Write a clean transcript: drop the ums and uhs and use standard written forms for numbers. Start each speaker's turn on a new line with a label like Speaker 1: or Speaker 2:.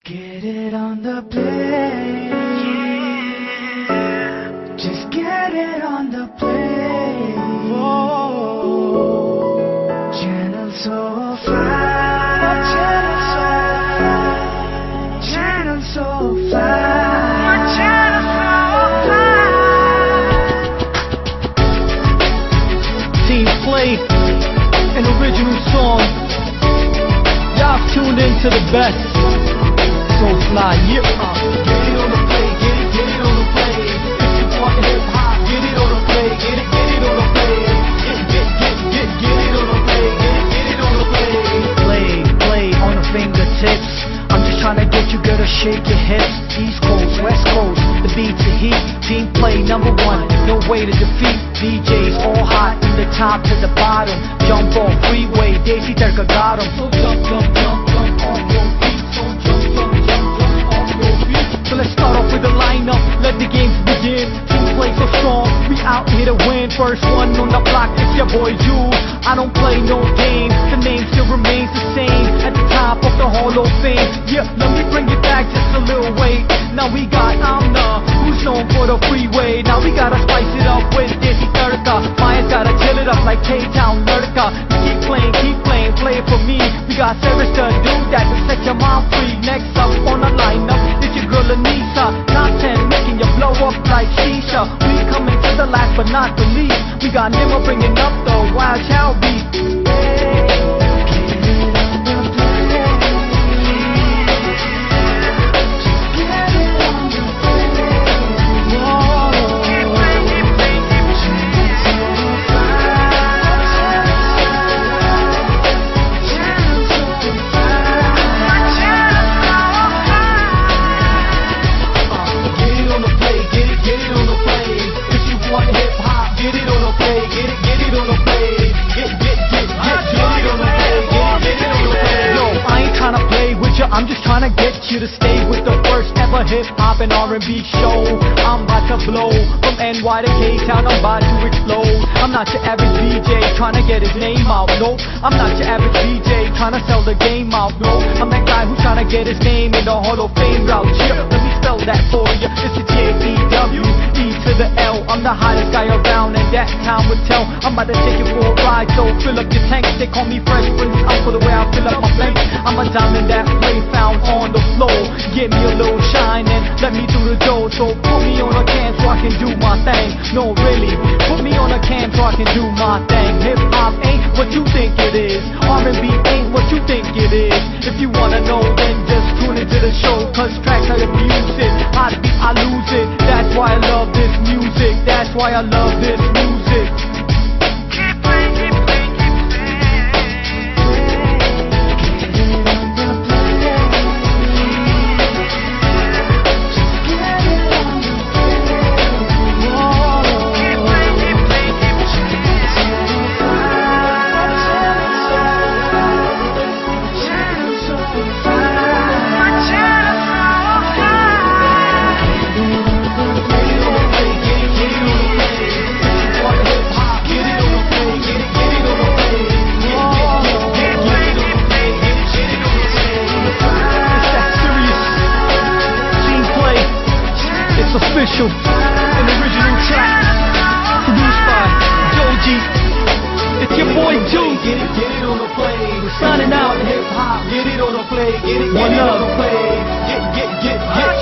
Speaker 1: Get it on the play. Just get it on the play. Whoa. Channel so fly. Channel so fly. Channel so fly. Channel so fly.
Speaker 2: Team Play, an original song. Y'all tuned into the best. So fly, yeah. Get it on the play, get it on the play. If you want hip hop, get it on the play, get it on the play. Get it on the play, get it on the play. Play on the fingertips. I'm just trying to get you girl to shake your hips. East Coast, West Coast, the beat to heat. Team Play #1, no way to defeat. DJs all hot from the top to the bottom. Jump on freeway, Daisy Turka got 'em. So jump on your feet. So let's start off with the lineup, let the games begin. Team Play so strong, we out here to win. First one on the block, it's your boy Jules. I don't play no games, the name still remains the same. At the top of the Hall of Fame. Yeah, let me bring it back just a little way. Now we got Amna, who's known for the freeway. Now we gotta spice it up with Daisy Turka. Maya's gotta chill it up like K-Town Lurka. Keep playing, play it for me. We got service to do that to set your mind free. Next up on the lineup, it's your girl Anissa. Top 10 making you blow up like Shisha. We coming to the last but not the least. We got Nima bringing up the Wild Child beat. I'm just trying to get you to stay with the first ever hip-hop and R&B show. I'm about to blow from NY to K-Town, I'm about to explode. I'm not your average DJ trying to get his name out, no. I'm not your average DJ trying to sell the game out, no. I'm that guy who's trying to get his name in the Hall of Fame route. Yeah, let me spell that for you. It's a J-E-W, E to the L. I'm the hottest guy around and that time would tell. I'm about to take you for a ride, so fill up your tank. They call me Fresh Prince, I'm for the way I fill up my blank. I'm a diamond that play found on the floor. Give me a little shine and let me do the dough. So put me on a can so I can do my thing. No, really, put me on a can so I can do my thing. Hip hop ain't what you think it is. R&B ain't what you think it is. If you wanna know, then just tune into the show. Cause tracks I abuse it, hot beat I lose it. That's why I love this music. That's why I love this music. Official, an original track, produced by Joji. It's your boy Jules. Get it on the play. We're signing out. Hip hop, get it on the play. Get it on the play. Get